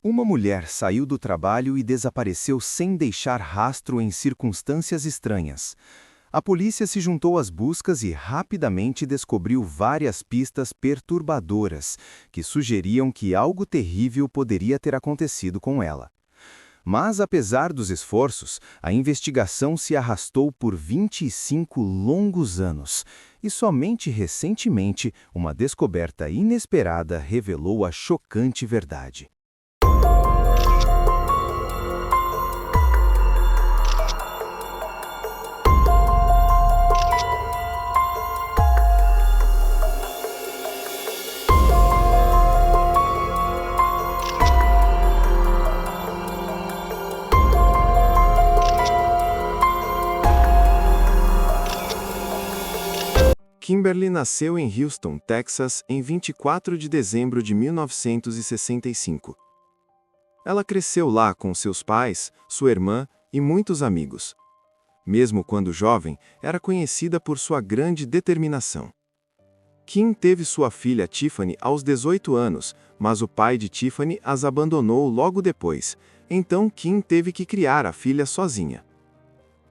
Uma mulher saiu do trabalho e desapareceu sem deixar rastro em circunstâncias estranhas. A polícia se juntou às buscas e rapidamente descobriu várias pistas perturbadoras que sugeriam que algo terrível poderia ter acontecido com ela. Mas, apesar dos esforços, a investigação se arrastou por 25 longos anos e somente recentemente uma descoberta inesperada revelou a chocante verdade. Kimberly nasceu em Houston, Texas, em 24 de dezembro de 1965. Ela cresceu lá com seus pais, sua irmã e muitos amigos. Mesmo quando jovem, era conhecida por sua grande determinação. Kim teve sua filha Tiffany aos 18 anos, mas o pai de Tiffany as abandonou logo depois, então Kim teve que criar a filha sozinha.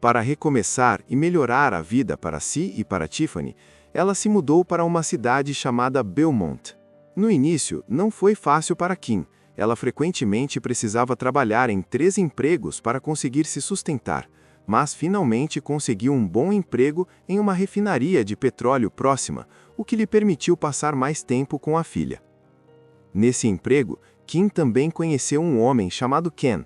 Para recomeçar e melhorar a vida para si e para Tiffany, ela se mudou para uma cidade chamada Belmont. No início, não foi fácil para Kim. Ela frequentemente precisava trabalhar em 3 empregos para conseguir se sustentar, mas finalmente conseguiu um bom emprego em uma refinaria de petróleo próxima, o que lhe permitiu passar mais tempo com a filha. Nesse emprego, Kim também conheceu um homem chamado Ken.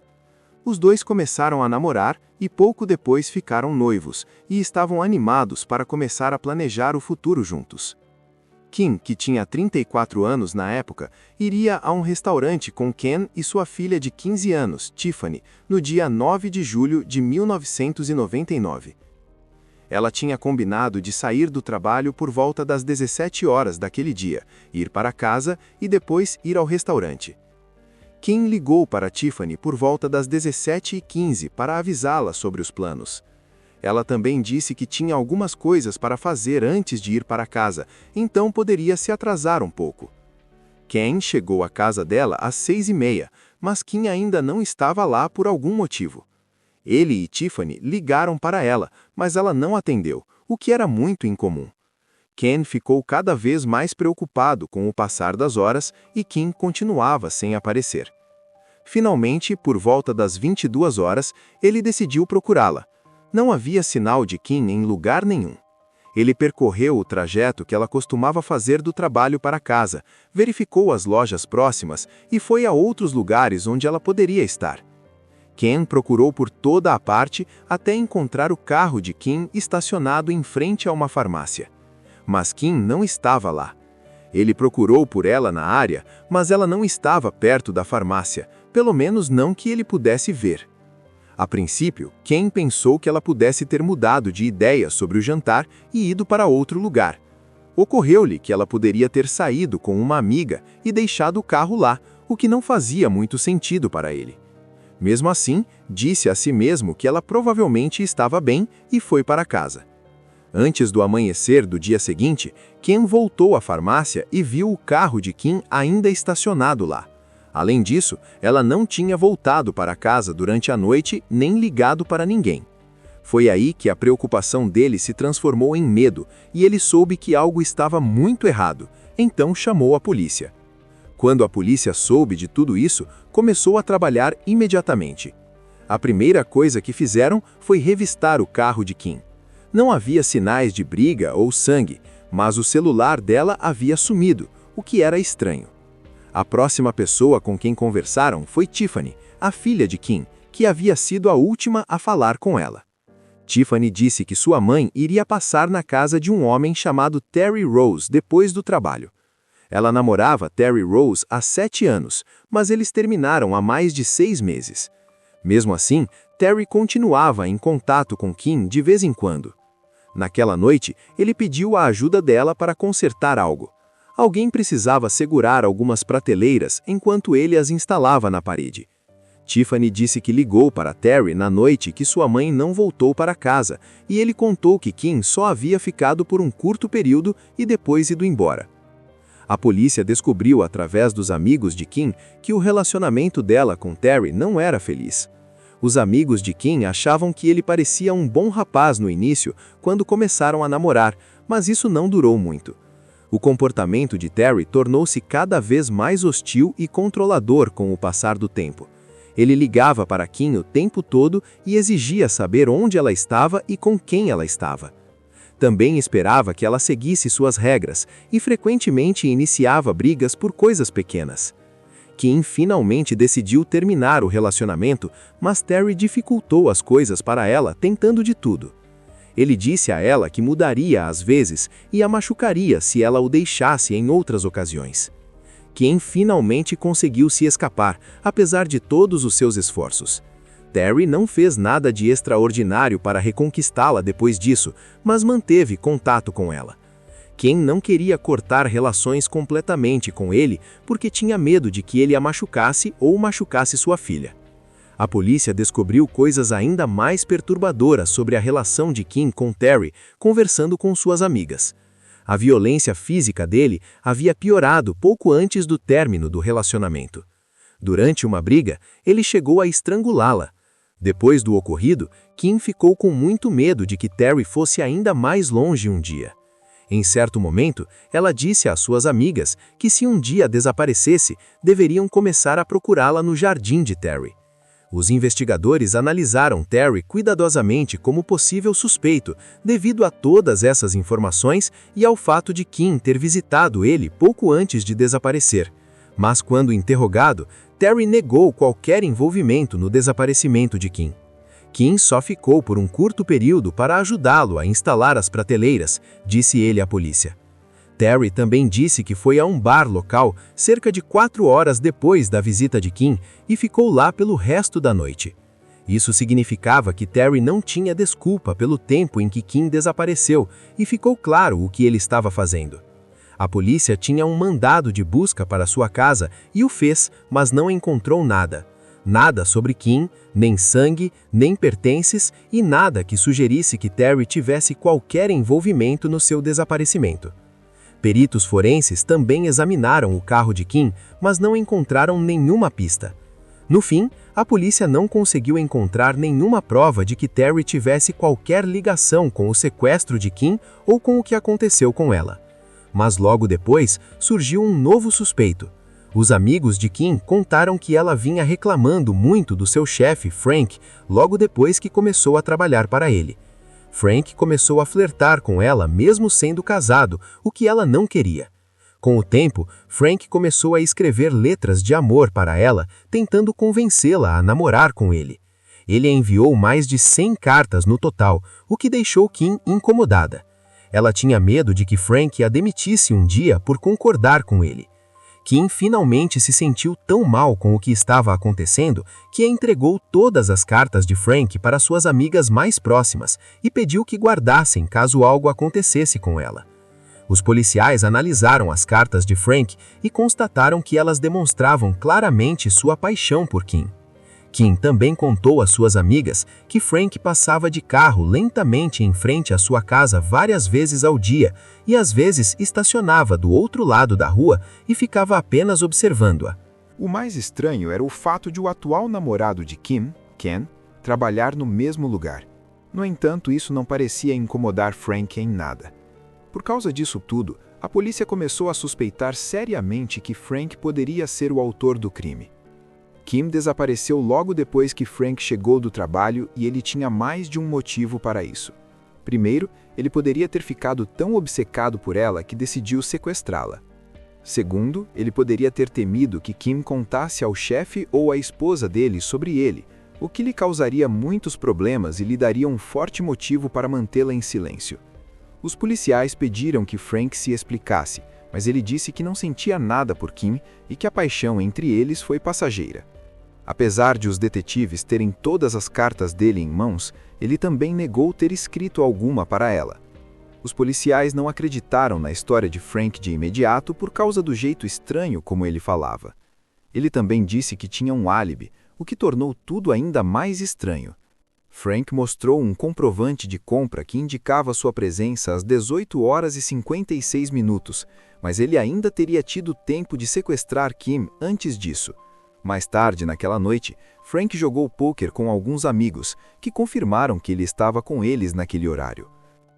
Os dois começaram a namorar e pouco depois ficaram noivos, e estavam animados para começar a planejar o futuro juntos. Kim, que tinha 34 anos na época, iria a um restaurante com Ken e sua filha de 15 anos, Tiffany, no dia 9 de julho de 1999. Ela tinha combinado de sair do trabalho por volta das 17 horas daquele dia, ir para casa e depois ir ao restaurante. Kim ligou para Tiffany por volta das 17h15 para avisá-la sobre os planos. Ela também disse que tinha algumas coisas para fazer antes de ir para casa, então poderia se atrasar um pouco. Ken chegou à casa dela às 6h30, mas Kim ainda não estava lá por algum motivo. Ele e Tiffany ligaram para ela, mas ela não atendeu, o que era muito incomum. Ken ficou cada vez mais preocupado com o passar das horas e Kim continuava sem aparecer. Finalmente, por volta das 22 horas, ele decidiu procurá-la. Não havia sinal de Kim em lugar nenhum. Ele percorreu o trajeto que ela costumava fazer do trabalho para casa, verificou as lojas próximas e foi a outros lugares onde ela poderia estar. Ken procurou por toda a parte até encontrar o carro de Kim estacionado em frente a uma farmácia. Mas Kim não estava lá. Ele procurou por ela na área, mas ela não estava perto da farmácia, pelo menos não que ele pudesse ver. A princípio, Ken pensou que ela pudesse ter mudado de ideia sobre o jantar e ido para outro lugar. Ocorreu-lhe que ela poderia ter saído com uma amiga e deixado o carro lá, o que não fazia muito sentido para ele. Mesmo assim, disse a si mesmo que ela provavelmente estava bem e foi para casa. Antes do amanhecer do dia seguinte, Ken voltou à farmácia e viu o carro de Kim ainda estacionado lá. Além disso, ela não tinha voltado para casa durante a noite nem ligado para ninguém. Foi aí que a preocupação dele se transformou em medo e ele soube que algo estava muito errado, então chamou a polícia. Quando a polícia soube de tudo isso, começou a trabalhar imediatamente. A primeira coisa que fizeram foi revistar o carro de Kim. Não havia sinais de briga ou sangue, mas o celular dela havia sumido, o que era estranho. A próxima pessoa com quem conversaram foi Tiffany, a filha de Kim, que havia sido a última a falar com ela. Tiffany disse que sua mãe iria passar na casa de um homem chamado Terry Rose depois do trabalho. Ela namorava Terry Rose há 7 anos, mas eles terminaram há mais de 6 meses. Mesmo assim, Terry continuava em contato com Kim de vez em quando. Naquela noite, ele pediu a ajuda dela para consertar algo. Alguém precisava segurar algumas prateleiras enquanto ele as instalava na parede. Tiffany disse que ligou para Terry na noite que sua mãe não voltou para casa e ele contou que Kim só havia ficado por um curto período e depois ido embora. A polícia descobriu através dos amigos de Kim que o relacionamento dela com Terry não era feliz. Os amigos de Kim achavam que ele parecia um bom rapaz no início, quando começaram a namorar, mas isso não durou muito. O comportamento de Terry tornou-se cada vez mais hostil e controlador com o passar do tempo. Ele ligava para Kim o tempo todo e exigia saber onde ela estava e com quem ela estava. Também esperava que ela seguisse suas regras e frequentemente iniciava brigas por coisas pequenas. Kim finalmente decidiu terminar o relacionamento, mas Terry dificultou as coisas para ela, tentando de tudo. Ele disse a ela que mudaria às vezes e a machucaria se ela o deixasse em outras ocasiões. Kim finalmente conseguiu se escapar, apesar de todos os seus esforços. Terry não fez nada de extraordinário para reconquistá-la depois disso, mas manteve contato com ela. Kim não queria cortar relações completamente com ele porque tinha medo de que ele a machucasse ou machucasse sua filha. A polícia descobriu coisas ainda mais perturbadoras sobre a relação de Kim com Terry, conversando com suas amigas. A violência física dele havia piorado pouco antes do término do relacionamento. Durante uma briga, ele chegou a estrangulá-la. Depois do ocorrido, Kim ficou com muito medo de que Terry fosse ainda mais longe um dia. Em certo momento, ela disse às suas amigas que se um dia desaparecesse, deveriam começar a procurá-la no jardim de Terry. Os investigadores analisaram Terry cuidadosamente como possível suspeito, devido a todas essas informações e ao fato de Kim ter visitado ele pouco antes de desaparecer. Mas quando interrogado, Terry negou qualquer envolvimento no desaparecimento de Kim. Kim só ficou por um curto período para ajudá-lo a instalar as prateleiras, disse ele à polícia. Terry também disse que foi a um bar local cerca de 4 horas depois da visita de Kim e ficou lá pelo resto da noite. Isso significava que Terry não tinha desculpa pelo tempo em que Kim desapareceu e ficou claro o que ele estava fazendo. A polícia tinha um mandado de busca para sua casa e o fez, mas não encontrou nada. Nada sobre Kim, nem sangue, nem pertences e nada que sugerisse que Terry tivesse qualquer envolvimento no seu desaparecimento. Peritos forenses também examinaram o carro de Kim, mas não encontraram nenhuma pista. No fim, a polícia não conseguiu encontrar nenhuma prova de que Terry tivesse qualquer ligação com o sequestro de Kim ou com o que aconteceu com ela. Mas logo depois, surgiu um novo suspeito. Os amigos de Kim contaram que ela vinha reclamando muito do seu chefe, Frank, logo depois que começou a trabalhar para ele. Frank começou a flertar com ela mesmo sendo casado, o que ela não queria. Com o tempo, Frank começou a escrever letras de amor para ela, tentando convencê-la a namorar com ele. Ele enviou mais de 100 cartas no total, o que deixou Kim incomodada. Ela tinha medo de que Frank a demitisse um dia por concordar com ele. Kim finalmente se sentiu tão mal com o que estava acontecendo que entregou todas as cartas de Frank para suas amigas mais próximas e pediu que guardassem caso algo acontecesse com ela. Os policiais analisaram as cartas de Frank e constataram que elas demonstravam claramente sua paixão por Kim. Kim também contou às suas amigas que Frank passava de carro lentamente em frente à sua casa várias vezes ao dia e às vezes estacionava do outro lado da rua e ficava apenas observando-a. O mais estranho era o fato de o atual namorado de Kim, Ken, trabalhar no mesmo lugar. No entanto, isso não parecia incomodar Frank em nada. Por causa disso tudo, a polícia começou a suspeitar seriamente que Frank poderia ser o autor do crime. Kim desapareceu logo depois que Frank chegou do trabalho e ele tinha mais de um motivo para isso. Primeiro, ele poderia ter ficado tão obcecado por ela que decidiu sequestrá-la. Segundo, ele poderia ter temido que Kim contasse ao chefe ou à esposa dele sobre ele, o que lhe causaria muitos problemas e lhe daria um forte motivo para mantê-la em silêncio. Os policiais pediram que Frank se explicasse, mas ele disse que não sentia nada por Kim e que a paixão entre eles foi passageira. Apesar de os detetives terem todas as cartas dele em mãos, ele também negou ter escrito alguma para ela. Os policiais não acreditaram na história de Frank de imediato por causa do jeito estranho como ele falava. Ele também disse que tinha um álibi, o que tornou tudo ainda mais estranho. Frank mostrou um comprovante de compra que indicava sua presença às 18 horas e 56 minutos, mas ele ainda teria tido tempo de sequestrar Kim antes disso. Mais tarde naquela noite, Frank jogou pôquer com alguns amigos, que confirmaram que ele estava com eles naquele horário.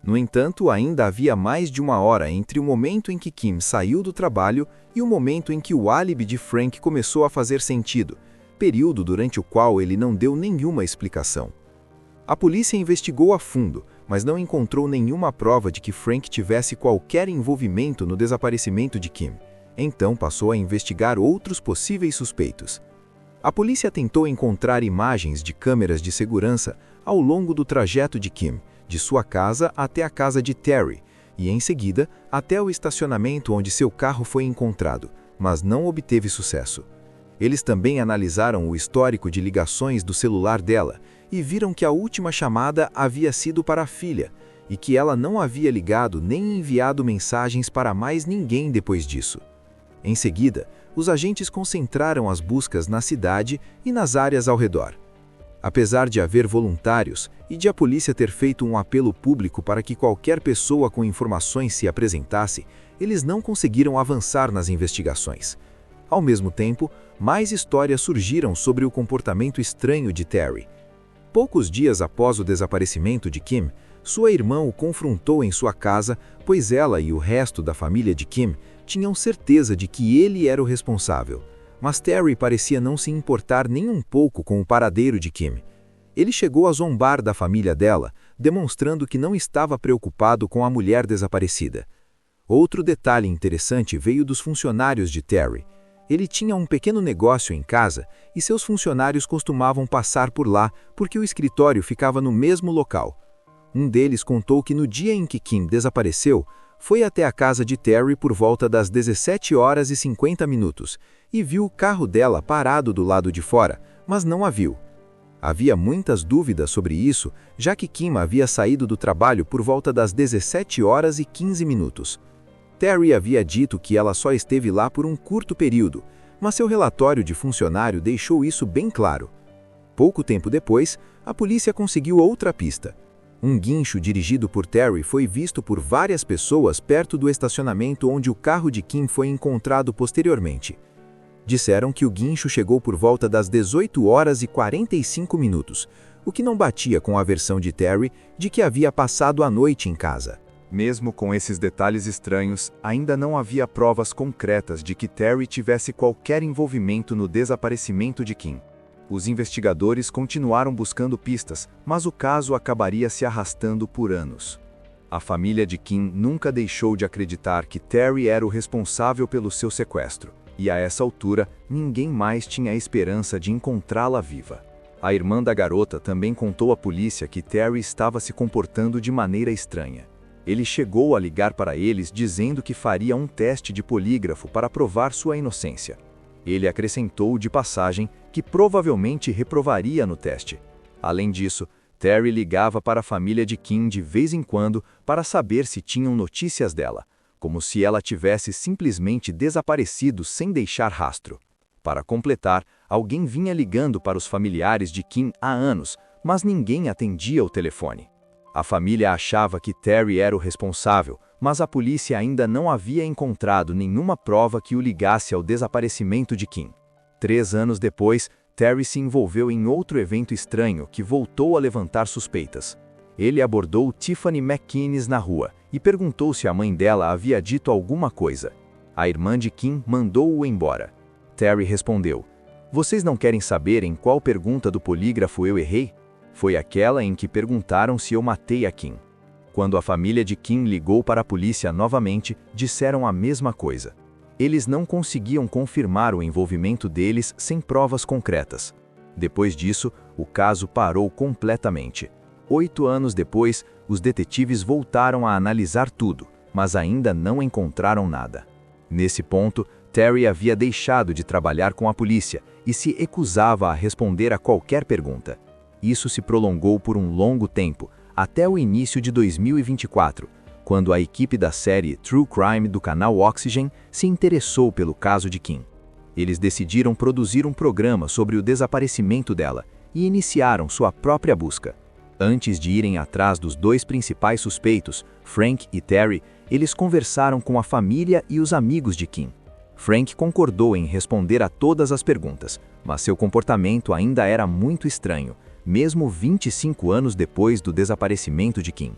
No entanto, ainda havia mais de uma hora entre o momento em que Kim saiu do trabalho e o momento em que o álibi de Frank começou a fazer sentido, período durante o qual ele não deu nenhuma explicação. A polícia investigou a fundo, mas não encontrou nenhuma prova de que Frank tivesse qualquer envolvimento no desaparecimento de Kim. Então passou a investigar outros possíveis suspeitos. A polícia tentou encontrar imagens de câmeras de segurança ao longo do trajeto de Kim, de sua casa até a casa de Terry, e em seguida até o estacionamento onde seu carro foi encontrado, mas não obteve sucesso. Eles também analisaram o histórico de ligações do celular dela e viram que a última chamada havia sido para a filha e que ela não havia ligado nem enviado mensagens para mais ninguém depois disso. Em seguida, os agentes concentraram as buscas na cidade e nas áreas ao redor. Apesar de haver voluntários e de a polícia ter feito um apelo público para que qualquer pessoa com informações se apresentasse, eles não conseguiram avançar nas investigações. Ao mesmo tempo, mais histórias surgiram sobre o comportamento estranho de Terry. Poucos dias após o desaparecimento de Kim, sua irmã o confrontou em sua casa, pois ela e o resto da família de Kim tinham certeza de que ele era o responsável. Mas Terry parecia não se importar nem um pouco com o paradeiro de Kim. Ele chegou a zombar da família dela, demonstrando que não estava preocupado com a mulher desaparecida. Outro detalhe interessante veio dos funcionários de Terry. Ele tinha um pequeno negócio em casa e seus funcionários costumavam passar por lá porque o escritório ficava no mesmo local. Um deles contou que no dia em que Kim desapareceu, foi até a casa de Terry por volta das 17 horas e 50 minutos e viu o carro dela parado do lado de fora, mas não a viu. Havia muitas dúvidas sobre isso, já que Kim havia saído do trabalho por volta das 17 horas e 15 minutos. Terry havia dito que ela só esteve lá por um curto período, mas seu relatório de funcionário deixou isso bem claro. Pouco tempo depois, a polícia conseguiu outra pista. Um guincho dirigido por Terry foi visto por várias pessoas perto do estacionamento onde o carro de Kim foi encontrado posteriormente. Disseram que o guincho chegou por volta das 18 horas e 45 minutos, o que não batia com a versão de Terry de que havia passado a noite em casa. Mesmo com esses detalhes estranhos, ainda não havia provas concretas de que Terry tivesse qualquer envolvimento no desaparecimento de Kim. Os investigadores continuaram buscando pistas, mas o caso acabaria se arrastando por anos. A família de Kim nunca deixou de acreditar que Terry era o responsável pelo seu sequestro, e a essa altura, ninguém mais tinha a esperança de encontrá-la viva. A irmã da garota também contou à polícia que Terry estava se comportando de maneira estranha. Ele chegou a ligar para eles dizendo que faria um teste de polígrafo para provar sua inocência. Ele acrescentou de passagem que provavelmente reprovaria no teste. Além disso, Terry ligava para a família de Kim de vez em quando para saber se tinham notícias dela, como se ela tivesse simplesmente desaparecido sem deixar rastro. Para completar, alguém vinha ligando para os familiares de Kim há anos, mas ninguém atendia o telefone. A família achava que Terry era o responsável, mas a polícia ainda não havia encontrado nenhuma prova que o ligasse ao desaparecimento de Kim. 3 anos depois, Terry se envolveu em outro evento estranho que voltou a levantar suspeitas. Ele abordou Tiffany McInnes na rua e perguntou se a mãe dela havia dito alguma coisa. A irmã de Kim mandou-o embora. Terry respondeu: "Vocês não querem saber em qual pergunta do polígrafo eu errei? Foi aquela em que perguntaram se eu matei a Kim." Quando a família de Kim ligou para a polícia novamente, disseram a mesma coisa. Eles não conseguiam confirmar o envolvimento deles sem provas concretas. Depois disso, o caso parou completamente. 8 anos depois, os detetives voltaram a analisar tudo, mas ainda não encontraram nada. Nesse ponto, Terry havia deixado de trabalhar com a polícia e se recusava a responder a qualquer pergunta. Isso se prolongou por um longo tempo, até o início de 2024, quando a equipe da série True Crime do canal Oxygen se interessou pelo caso de Kim. Eles decidiram produzir um programa sobre o desaparecimento dela e iniciaram sua própria busca. Antes de irem atrás dos dois principais suspeitos, Frank e Terry, eles conversaram com a família e os amigos de Kim. Frank concordou em responder a todas as perguntas, mas seu comportamento ainda era muito estranho, mesmo 25 anos depois do desaparecimento de Kim.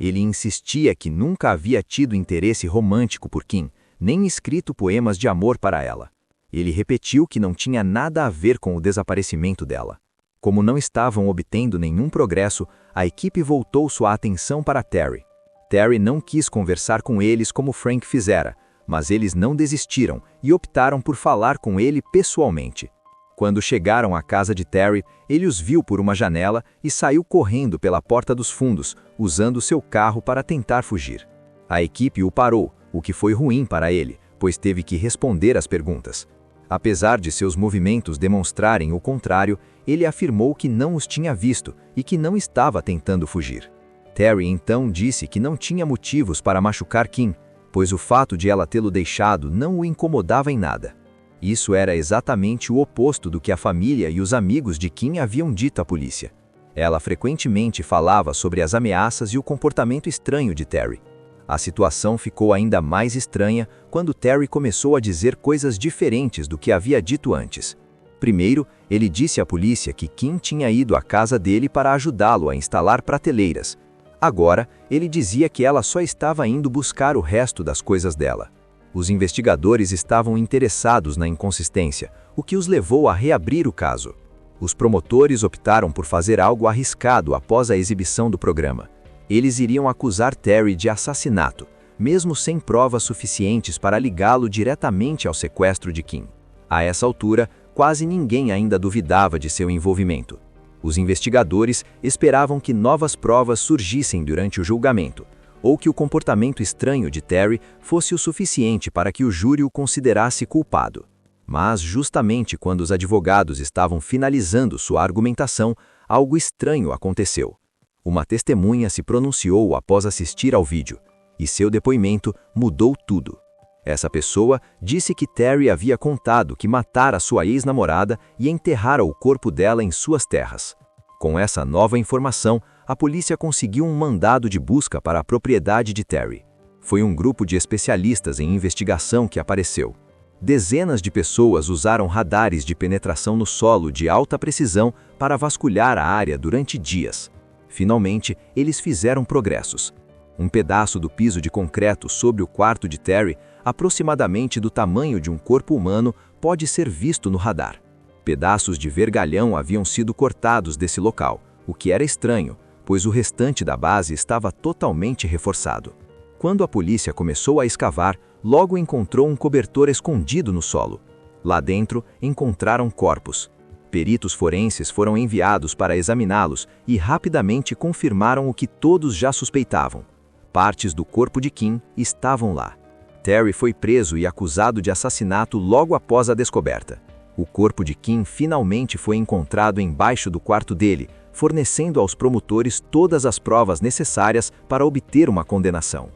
Ele insistia que nunca havia tido interesse romântico por Kim, nem escrito poemas de amor para ela. Ele repetiu que não tinha nada a ver com o desaparecimento dela. Como não estavam obtendo nenhum progresso, a equipe voltou sua atenção para Terry. Terry não quis conversar com eles como Frank fizera, mas eles não desistiram e optaram por falar com ele pessoalmente. Quando chegaram à casa de Terry, ele os viu por uma janela e saiu correndo pela porta dos fundos, usando seu carro para tentar fugir. A equipe o parou, o que foi ruim para ele, pois teve que responder às perguntas. Apesar de seus movimentos demonstrarem o contrário, ele afirmou que não os tinha visto e que não estava tentando fugir. Terry então disse que não tinha motivos para machucar Kim, pois o fato de ela tê-lo deixado não o incomodava em nada. Isso era exatamente o oposto do que a família e os amigos de Kim haviam dito à polícia. Ela frequentemente falava sobre as ameaças e o comportamento estranho de Terry. A situação ficou ainda mais estranha quando Terry começou a dizer coisas diferentes do que havia dito antes. Primeiro, ele disse à polícia que Kim tinha ido à casa dele para ajudá-lo a instalar prateleiras. Agora, ele dizia que ela só estava indo buscar o resto das coisas dela. Os investigadores estavam interessados na inconsistência, o que os levou a reabrir o caso. Os promotores optaram por fazer algo arriscado após a exibição do programa. Eles iriam acusar Terry de assassinato, mesmo sem provas suficientes para ligá-lo diretamente ao sequestro de Kim. A essa altura, quase ninguém ainda duvidava de seu envolvimento. Os investigadores esperavam que novas provas surgissem durante o julgamento, ou que o comportamento estranho de Terry fosse o suficiente para que o júri o considerasse culpado. Mas, justamente quando os advogados estavam finalizando sua argumentação, algo estranho aconteceu. Uma testemunha se pronunciou após assistir ao vídeo, e seu depoimento mudou tudo. Essa pessoa disse que Terry havia contado que matara sua ex-namorada e enterrara o corpo dela em suas terras. Com essa nova informação, a polícia conseguiu um mandado de busca para a propriedade de Terry. Foi um grupo de especialistas em investigação que apareceu. Dezenas de pessoas usaram radares de penetração no solo de alta precisão para vasculhar a área durante dias. Finalmente, eles fizeram progressos. Um pedaço do piso de concreto sobre o quarto de Terry, aproximadamente do tamanho de um corpo humano, pode ser visto no radar. Pedaços de vergalhão haviam sido cortados desse local, o que era estranho, pois o restante da base estava totalmente reforçado. Quando a polícia começou a escavar, logo encontrou um cobertor escondido no solo. Lá dentro, encontraram corpos. Peritos forenses foram enviados para examiná-los e rapidamente confirmaram o que todos já suspeitavam. Partes do corpo de Kim estavam lá. Terry foi preso e acusado de assassinato logo após a descoberta. O corpo de Kim finalmente foi encontrado embaixo do quarto dele, fornecendo aos promotores todas as provas necessárias para obter uma condenação.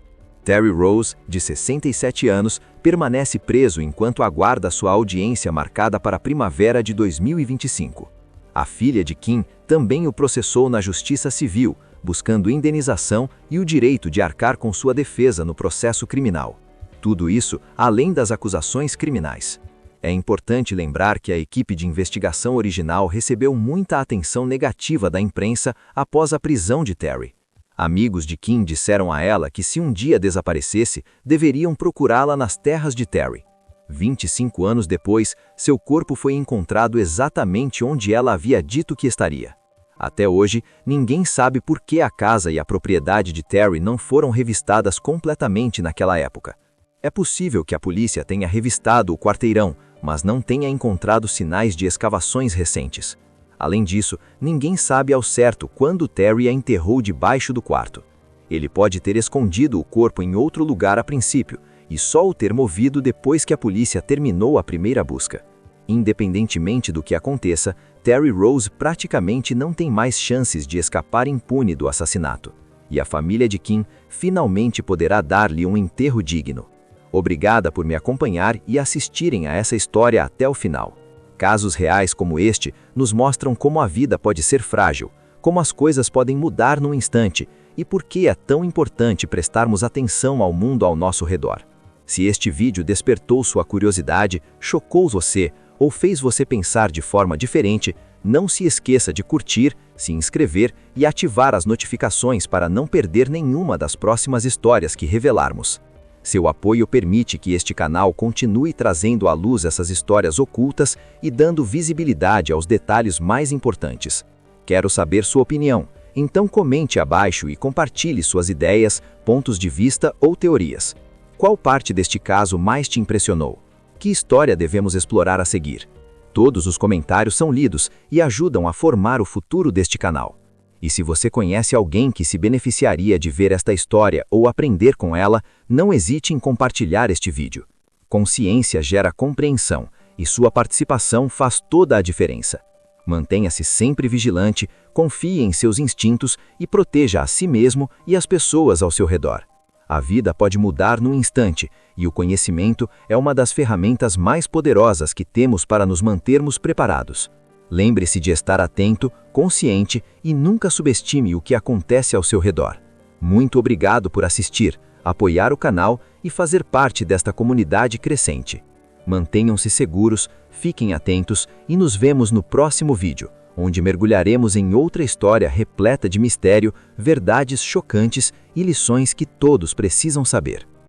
Terry Rose, de 67 anos, permanece preso enquanto aguarda sua audiência marcada para a primavera de 2025. A filha de Kim também o processou na Justiça Civil, buscando indenização e o direito de arcar com sua defesa no processo criminal. Tudo isso além das acusações criminais. É importante lembrar que a equipe de investigação original recebeu muita atenção negativa da imprensa após a prisão de Terry. Amigos de Kim disseram a ela que se um dia desaparecesse, deveriam procurá-la nas terras de Terry. 25 anos depois, seu corpo foi encontrado exatamente onde ela havia dito que estaria. Até hoje, ninguém sabe por que a casa e a propriedade de Terry não foram revistadas completamente naquela época. É possível que a polícia tenha revistado o quarteirão, mas não tenha encontrado sinais de escavações recentes. Além disso, ninguém sabe ao certo quando Terry a enterrou debaixo do quarto. Ele pode ter escondido o corpo em outro lugar a princípio, e só o ter movido depois que a polícia terminou a primeira busca. Independentemente do que aconteça, Terry Rose praticamente não tem mais chances de escapar impune do assassinato. E a família de Kim finalmente poderá dar-lhe um enterro digno. Obrigada por me acompanhar e assistirem a essa história até o final. Casos reais como este nos mostram como a vida pode ser frágil, como as coisas podem mudar num instante e por que é tão importante prestarmos atenção ao mundo ao nosso redor. Se este vídeo despertou sua curiosidade, chocou você ou fez você pensar de forma diferente, não se esqueça de curtir, se inscrever e ativar as notificações para não perder nenhuma das próximas histórias que revelarmos. Seu apoio permite que este canal continue trazendo à luz essas histórias ocultas e dando visibilidade aos detalhes mais importantes. Quero saber sua opinião, então comente abaixo e compartilhe suas ideias, pontos de vista ou teorias. Qual parte deste caso mais te impressionou? Que história devemos explorar a seguir? Todos os comentários são lidos e ajudam a formar o futuro deste canal. E se você conhece alguém que se beneficiaria de ver esta história ou aprender com ela, não hesite em compartilhar este vídeo. Consciência gera compreensão e sua participação faz toda a diferença. Mantenha-se sempre vigilante, confie em seus instintos e proteja a si mesmo e as pessoas ao seu redor. A vida pode mudar num instante e o conhecimento é uma das ferramentas mais poderosas que temos para nos mantermos preparados. Lembre-se de estar atento, consciente e nunca subestime o que acontece ao seu redor. Muito obrigado por assistir, apoiar o canal e fazer parte desta comunidade crescente. Mantenham-se seguros, fiquem atentos e nos vemos no próximo vídeo, onde mergulharemos em outra história repleta de mistério, verdades chocantes e lições que todos precisam saber.